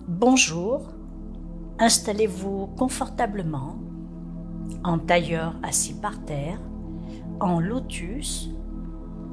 Bonjour, installez-vous confortablement, en tailleur assis par terre, en lotus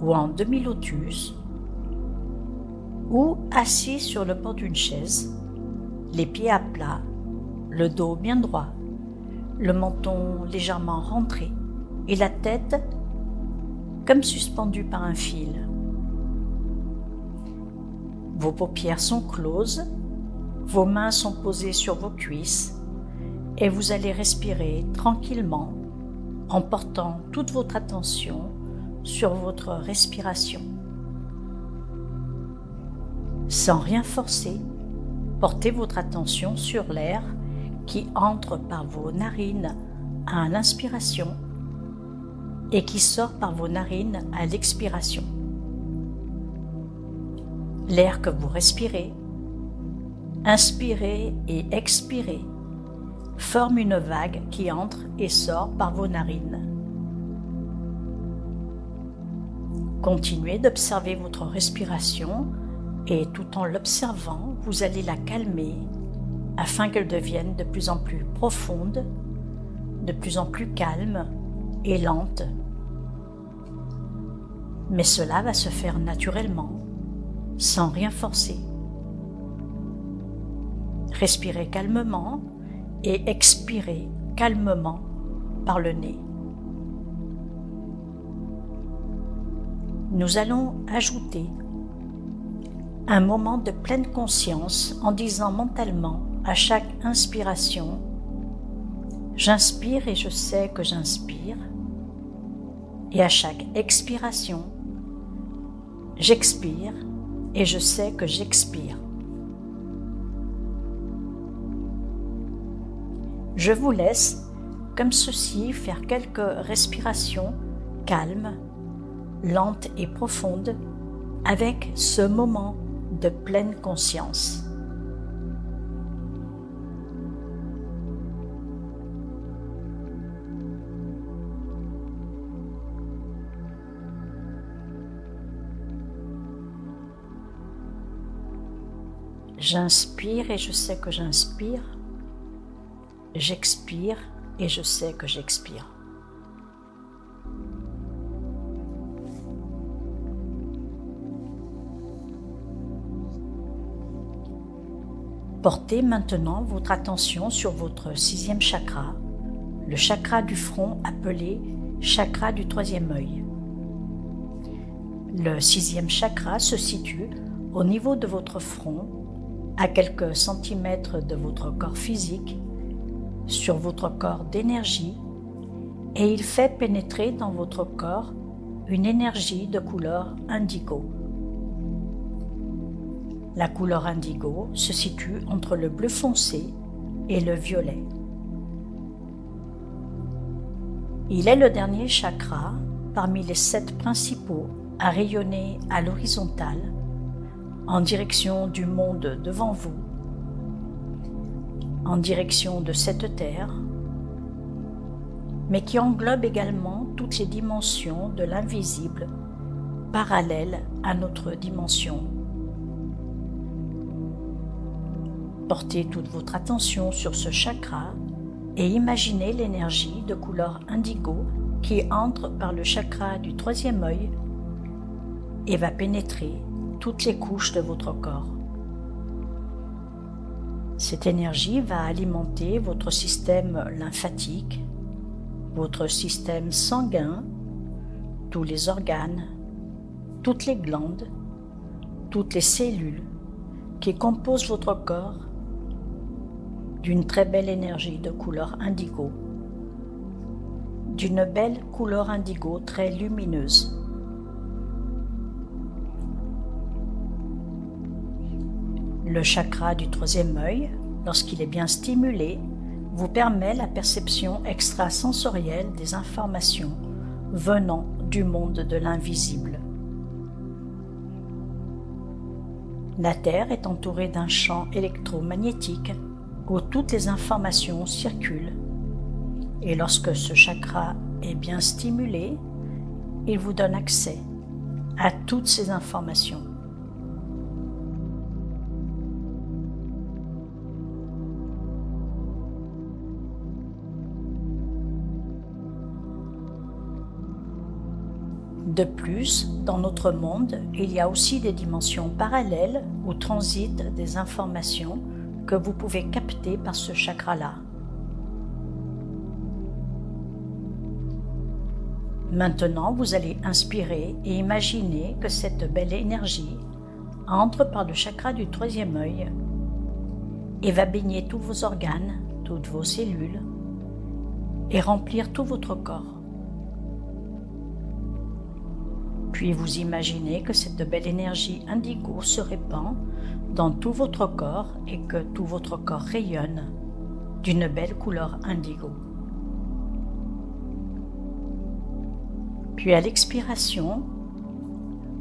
ou en demi-lotus, ou assis sur le bord d'une chaise, les pieds à plat, le dos bien droit, le menton légèrement rentré et la tête comme suspendue par un fil. Vos paupières sont closes, vos mains sont posées sur vos cuisses et vous allez respirer tranquillement en portant toute votre attention sur votre respiration. Sans rien forcer, portez votre attention sur l'air qui entre par vos narines à l'inspiration et qui sort par vos narines à l'expiration. L'air que vous respirez, inspirez et expirez, forme une vague qui entre et sort par vos narines. Continuez d'observer votre respiration et tout en l'observant, vous allez la calmer afin qu'elle devienne de plus en plus profonde, de plus en plus calme et lente. Mais cela va se faire naturellement, sans rien forcer. Respirez calmement et expirez calmement par le nez. Nous allons ajouter un moment de pleine conscience en disant mentalement à chaque inspiration « J'inspire et je sais que j'inspire » et à chaque expiration « J'expire et je sais que j'expire ». Je vous laisse, comme ceci, faire quelques respirations calmes, lentes et profondes avec ce moment de pleine conscience. J'inspire et je sais que j'inspire. J'expire et je sais que j'expire. Portez maintenant votre attention sur votre 6e chakra, le chakra du front appelé chakra du 3e œil. Le 6e chakra se situe au niveau de votre front, à quelques centimètres de votre corps physique, sur votre corps d'énergie, et il fait pénétrer dans votre corps une énergie de couleur indigo. La couleur indigo se situe entre le bleu foncé et le violet. Il est le dernier chakra parmi les 7 principaux à rayonner à l'horizontale en direction du monde devant vous, en direction de cette terre, mais qui englobe également toutes les dimensions de l'invisible parallèles à notre dimension. Portez toute votre attention sur ce chakra et imaginez l'énergie de couleur indigo qui entre par le chakra du 3e œil et va pénétrer toutes les couches de votre corps. Cette énergie va alimenter votre système lymphatique, votre système sanguin, tous les organes, toutes les glandes, toutes les cellules qui composent votre corps d'une très belle énergie de couleur indigo, d'une belle couleur indigo très lumineuse. Le chakra du 3e œil, lorsqu'il est bien stimulé, vous permet la perception extrasensorielle des informations venant du monde de l'invisible. La Terre est entourée d'un champ électromagnétique où toutes les informations circulent, et lorsque ce chakra est bien stimulé, il vous donne accès à toutes ces informations. De plus, dans notre monde, il y a aussi des dimensions parallèles où transitent des informations que vous pouvez capter par ce chakra-là. Maintenant, vous allez inspirer et imaginer que cette belle énergie entre par le chakra du troisième œil et va baigner tous vos organes, toutes vos cellules et remplir tout votre corps. Puis vous imaginez que cette belle énergie indigo se répand dans tout votre corps et que tout votre corps rayonne d'une belle couleur indigo. Puis à l'expiration,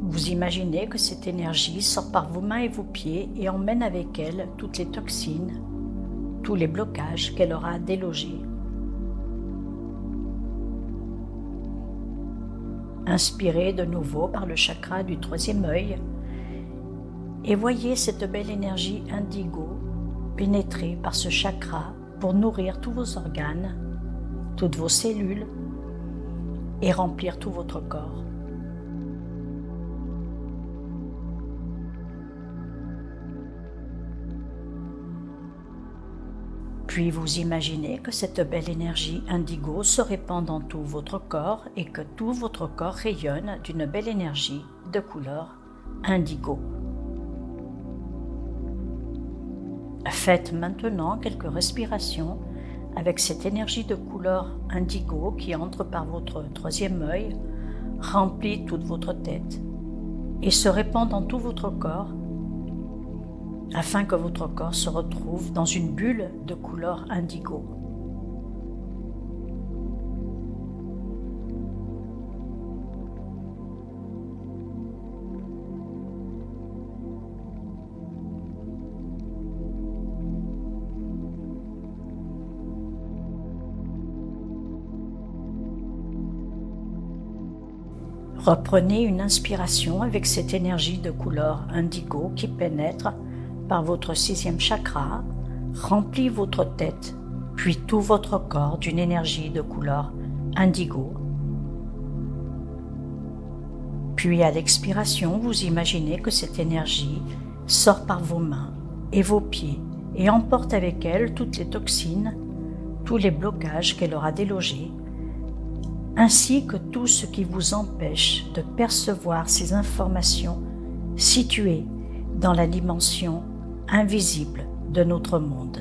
vous imaginez que cette énergie sort par vos mains et vos pieds et emmène avec elle toutes les toxines, tous les blocages qu'elle aura délogés. Inspirez de nouveau par le chakra du troisième œil et voyez cette belle énergie indigo pénétrer par ce chakra pour nourrir tous vos organes, toutes vos cellules et remplir tout votre corps. Puis vous imaginez que cette belle énergie indigo se répand dans tout votre corps et que tout votre corps rayonne d'une belle énergie de couleur indigo. Faites maintenant quelques respirations avec cette énergie de couleur indigo qui entre par votre troisième œil, remplit toute votre tête et se répand dans tout votre corps afin que votre corps se retrouve dans une bulle de couleur indigo. Reprenez une inspiration avec cette énergie de couleur indigo qui pénètre par votre sixième chakra, remplit votre tête, puis tout votre corps d'une énergie de couleur indigo. Puis à l'expiration, vous imaginez que cette énergie sort par vos mains et vos pieds et emporte avec elle toutes les toxines, tous les blocages qu'elle aura délogés, ainsi que tout ce qui vous empêche de percevoir ces informations situées dans la dimension invisible de notre monde.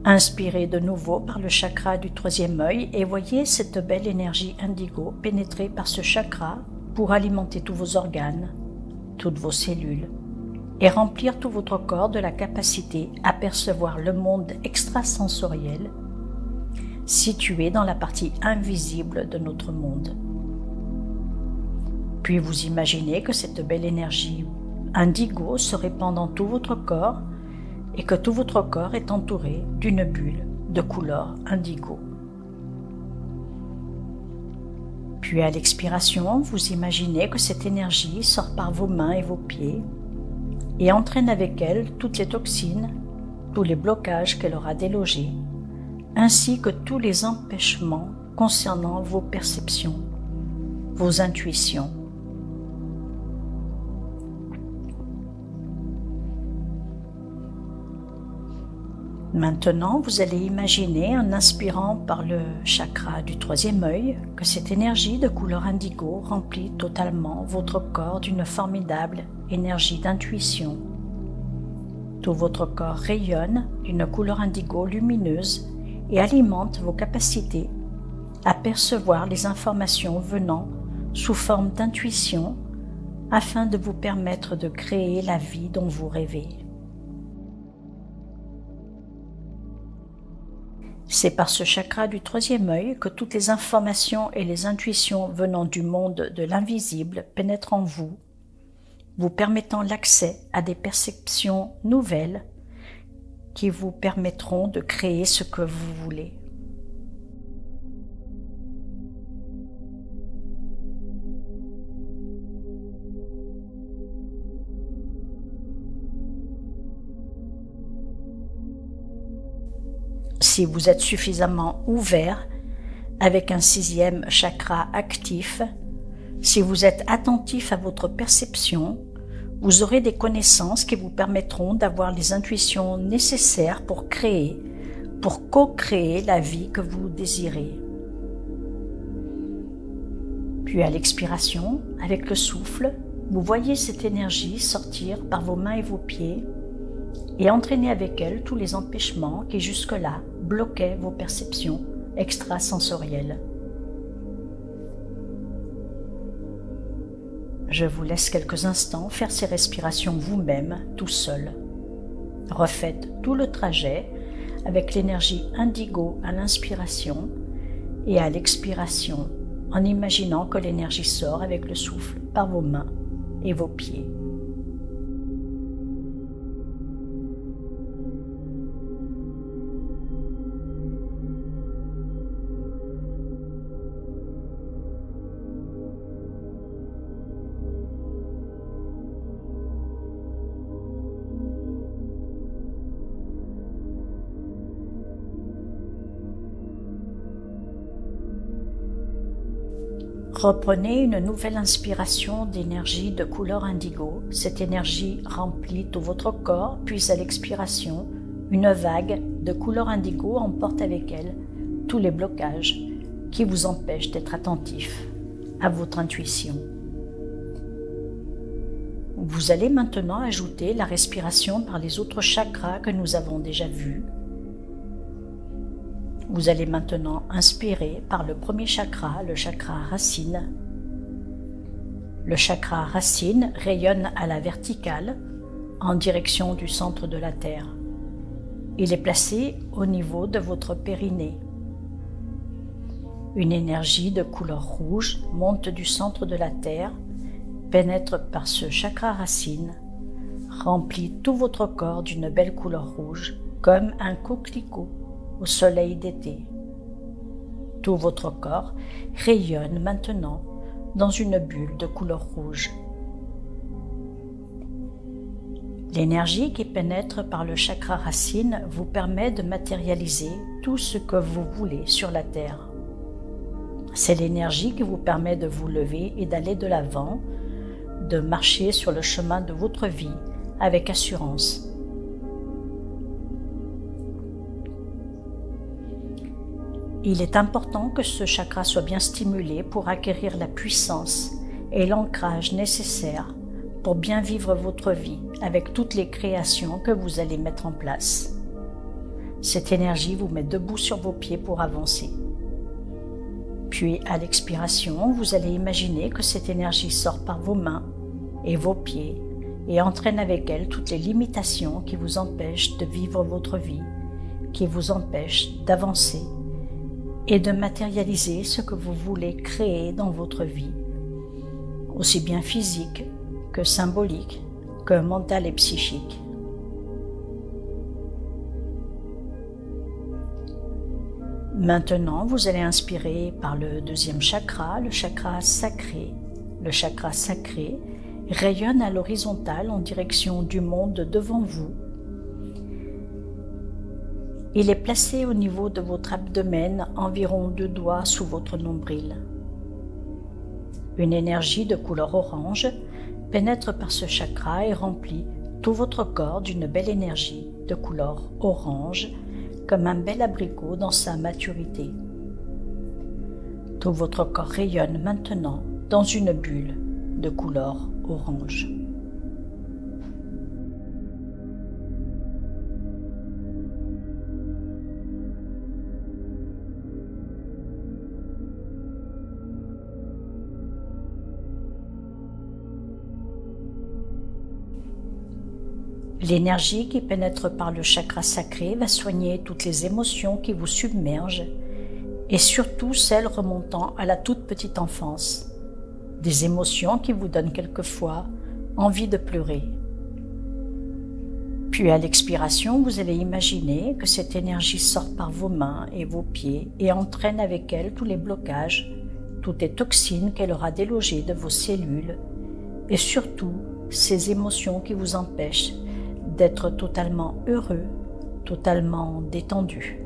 Inspirez de nouveau par le chakra du troisième œil et voyez cette belle énergie indigo pénétrer par ce chakra pour alimenter tous vos organes, toutes vos cellules et remplir tout votre corps de la capacité à percevoir le monde extrasensoriel situé dans la partie invisible de notre monde. Puis vous imaginez que cette belle énergie indigo se répand dans tout votre corps et que tout votre corps est entouré d'une bulle de couleur indigo. Puis à l'expiration, vous imaginez que cette énergie sort par vos mains et vos pieds et entraîne avec elle toutes les toxines, tous les blocages qu'elle aura délogés, ainsi que tous les empêchements concernant vos perceptions, vos intuitions. Maintenant, vous allez imaginer, en inspirant par le chakra du troisième œil, que cette énergie de couleur indigo remplit totalement votre corps d'une formidable énergie d'intuition. Tout votre corps rayonne d'une couleur indigo lumineuse et alimente vos capacités à percevoir les informations venant sous forme d'intuition afin de vous permettre de créer la vie dont vous rêvez. C'est par ce chakra du troisième œil que toutes les informations et les intuitions venant du monde de l'invisible pénètrent en vous, vous permettant l'accès à des perceptions nouvelles qui vous permettront de créer ce que vous voulez. Si vous êtes suffisamment ouvert, avec un 6e chakra actif, si vous êtes attentif à votre perception, vous aurez des connaissances qui vous permettront d'avoir les intuitions nécessaires pour créer, pour co-créer la vie que vous désirez. Puis à l'expiration, avec le souffle, vous voyez cette énergie sortir par vos mains et vos pieds et entraîner avec elle tous les empêchements qui jusque-là bloquaient vos perceptions extrasensorielles. Je vous laisse quelques instants faire ces respirations vous-même, tout seul. Refaites tout le trajet avec l'énergie indigo à l'inspiration et à l'expiration, en imaginant que l'énergie sort avec le souffle par vos mains et vos pieds. Reprenez une nouvelle inspiration d'énergie de couleur indigo. Cette énergie remplit tout votre corps, puis à l'expiration, une vague de couleur indigo emporte avec elle tous les blocages qui vous empêchent d'être attentif à votre intuition. Vous allez maintenant ajouter la respiration par les autres chakras que nous avons déjà vus. Vous allez maintenant inspirer par le premier chakra, le chakra racine. Le chakra racine rayonne à la verticale en direction du centre de la Terre. Il est placé au niveau de votre périnée. Une énergie de couleur rouge monte du centre de la Terre, pénètre par ce chakra racine, remplit tout votre corps d'une belle couleur rouge, comme un coquelicot au soleil d'été. Tout votre corps rayonne maintenant dans une bulle de couleur rouge. L'énergie qui pénètre par le chakra racine vous permet de matérialiser tout ce que vous voulez sur la Terre. C'est l'énergie qui vous permet de vous lever et d'aller de l'avant, de marcher sur le chemin de votre vie avec assurance. Il est important que ce chakra soit bien stimulé pour acquérir la puissance et l'ancrage nécessaires pour bien vivre votre vie avec toutes les créations que vous allez mettre en place. Cette énergie vous met debout sur vos pieds pour avancer. Puis à l'expiration, vous allez imaginer que cette énergie sort par vos mains et vos pieds et entraîne avec elle toutes les limitations qui vous empêchent de vivre votre vie, qui vous empêchent d'avancer et de matérialiser ce que vous voulez créer dans votre vie, aussi bien physique que symbolique, que mental et psychique. Maintenant, vous allez inspirer par le deuxième chakra, le chakra sacré. Le chakra sacré rayonne à l'horizontale en direction du monde devant vous. Il est placé au niveau de votre abdomen, environ 2 doigts sous votre nombril. Une énergie de couleur orange pénètre par ce chakra et remplit tout votre corps d'une belle énergie de couleur orange, comme un bel abricot dans sa maturité. Tout votre corps rayonne maintenant dans une bulle de couleur orange. L'énergie qui pénètre par le chakra sacré va soigner toutes les émotions qui vous submergent et surtout celles remontant à la toute petite enfance. Des émotions qui vous donnent quelquefois envie de pleurer. Puis à l'expiration, vous allez imaginer que cette énergie sort par vos mains et vos pieds et entraîne avec elle tous les blocages, toutes les toxines qu'elle aura délogées de vos cellules et surtout ces émotions qui vous empêchent d'être totalement heureux, totalement détendu.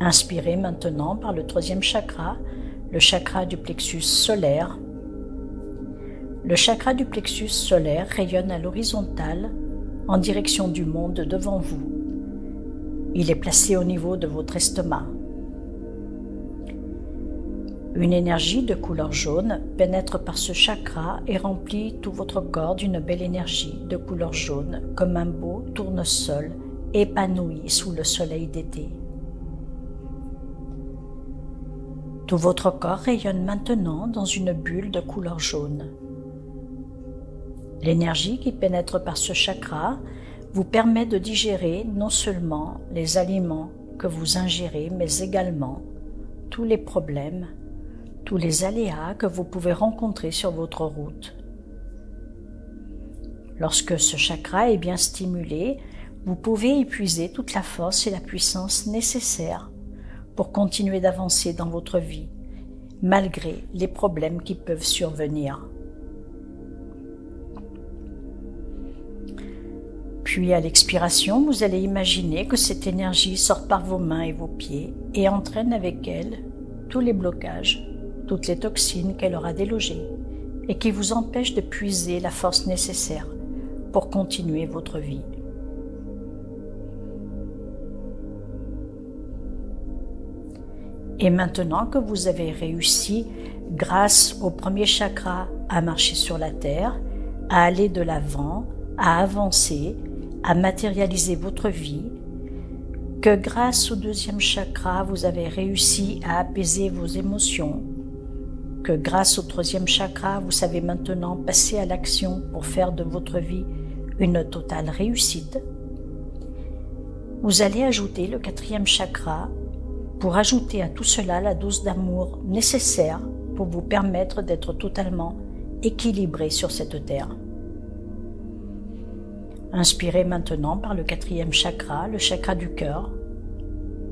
Inspirez maintenant par le troisième chakra, le chakra du plexus solaire. Le chakra du plexus solaire rayonne à l'horizontale en direction du monde devant vous. Il est placé au niveau de votre estomac. Une énergie de couleur jaune pénètre par ce chakra et remplit tout votre corps d'une belle énergie de couleur jaune comme un beau tournesol épanoui sous le soleil d'été. Tout votre corps rayonne maintenant dans une bulle de couleur jaune. L'énergie qui pénètre par ce chakra vous permet de digérer non seulement les aliments que vous ingérez, mais également tous les problèmes, tous les aléas que vous pouvez rencontrer sur votre route. Lorsque ce chakra est bien stimulé, vous pouvez épuiser toute la force et la puissance nécessaires pour continuer d'avancer dans votre vie, malgré les problèmes qui peuvent survenir. Puis à l'expiration, vous allez imaginer que cette énergie sort par vos mains et vos pieds et entraîne avec elle tous les blocages, toutes les toxines qu'elle aura délogées et qui vous empêchent de puiser la force nécessaire pour continuer votre vie. Et maintenant que vous avez réussi, grâce au premier chakra, à marcher sur la terre, à aller de l'avant, à avancer, à matérialiser votre vie, que grâce au deuxième chakra, vous avez réussi à apaiser vos émotions, que grâce au troisième chakra, vous savez maintenant passer à l'action pour faire de votre vie une totale réussite, vous allez ajouter le quatrième chakra pour ajouter à tout cela la dose d'amour nécessaire pour vous permettre d'être totalement équilibré sur cette terre. Inspirez maintenant par le quatrième chakra, le chakra du cœur.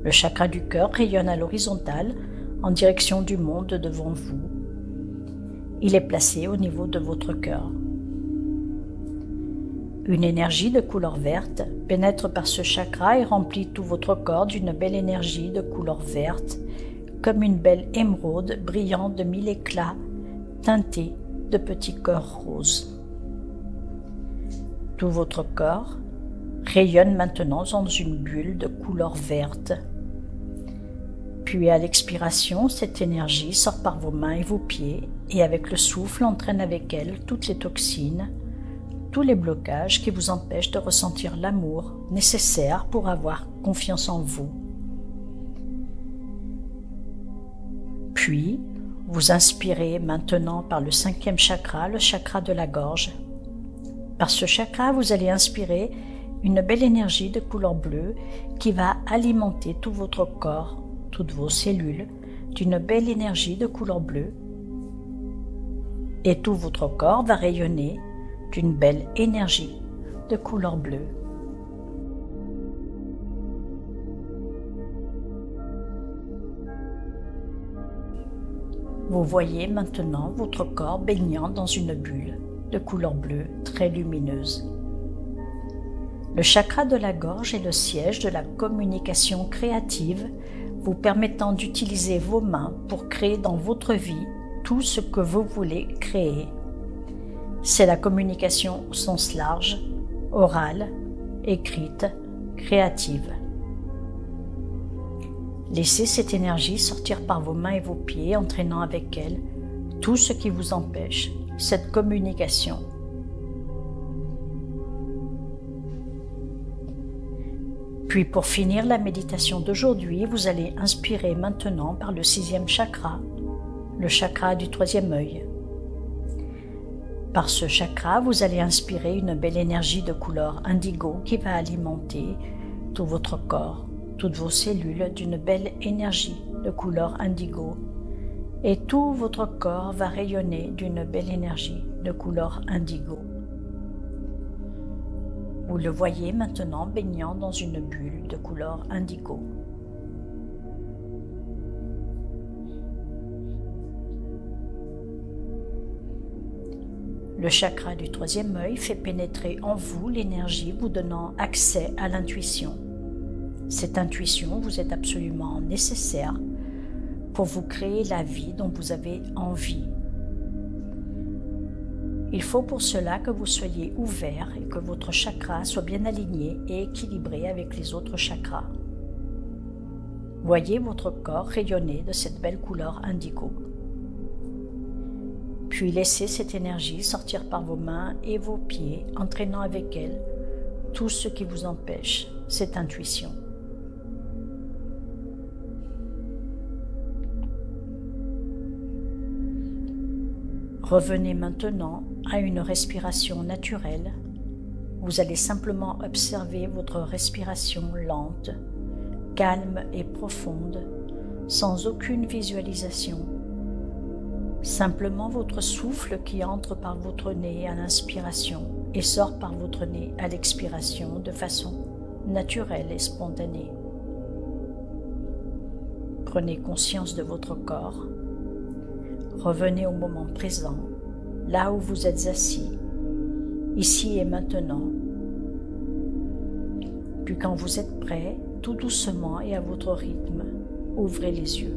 Le chakra du cœur rayonne à l'horizontale en direction du monde devant vous. Il est placé au niveau de votre cœur. Une énergie de couleur verte pénètre par ce chakra et remplit tout votre corps d'une belle énergie de couleur verte, comme une belle émeraude brillant de 1000 éclats, teintée de petits cœurs roses. Tout votre corps rayonne maintenant dans une bulle de couleur verte. Puis à l'expiration, cette énergie sort par vos mains et vos pieds et avec le souffle entraîne avec elle toutes les toxines, tous les blocages qui vous empêchent de ressentir l'amour nécessaire pour avoir confiance en vous. Puis, vous inspirez maintenant par le cinquième chakra, le chakra de la gorge. Par ce chakra, vous allez inspirer une belle énergie de couleur bleue qui va alimenter tout votre corps, toutes vos cellules, d'une belle énergie de couleur bleue. Et tout votre corps va rayonner d'une belle énergie de couleur bleue. Vous voyez maintenant votre corps baignant dans une bulle de couleur bleue très lumineuse. Le chakra de la gorge est le siège de la communication créative, vous permettant d'utiliser vos mains pour créer dans votre vie tout ce que vous voulez créer. C'est la communication au sens large, orale, écrite, créative. Laissez cette énergie sortir par vos mains et vos pieds, entraînant avec elle tout ce qui vous empêche cette communication. Puis pour finir la méditation d'aujourd'hui, vous allez inspirer maintenant par le sixième chakra, le chakra du troisième œil. Par ce chakra, vous allez inspirer une belle énergie de couleur indigo qui va alimenter tout votre corps, toutes vos cellules d'une belle énergie de couleur indigo. Et tout votre corps va rayonner d'une belle énergie de couleur indigo. Vous le voyez maintenant baignant dans une bulle de couleur indigo. Le chakra du troisième œil fait pénétrer en vous l'énergie vous donnant accès à l'intuition. Cette intuition vous est absolument nécessaire pour vous créer la vie dont vous avez envie. Il faut pour cela que vous soyez ouvert et que votre chakra soit bien aligné et équilibré avec les autres chakras. Voyez votre corps rayonner de cette belle couleur indigo. Puis laissez cette énergie sortir par vos mains et vos pieds, entraînant avec elle tout ce qui vous empêche cette intuition. Revenez maintenant à une respiration naturelle. Vous allez simplement observer votre respiration lente, calme et profonde, sans aucune visualisation. Simplement votre souffle qui entre par votre nez à l'inspiration et sort par votre nez à l'expiration de façon naturelle et spontanée. Prenez conscience de votre corps. Revenez au moment présent, là où vous êtes assis, ici et maintenant. Puis quand vous êtes prêt, tout doucement et à votre rythme, ouvrez les yeux.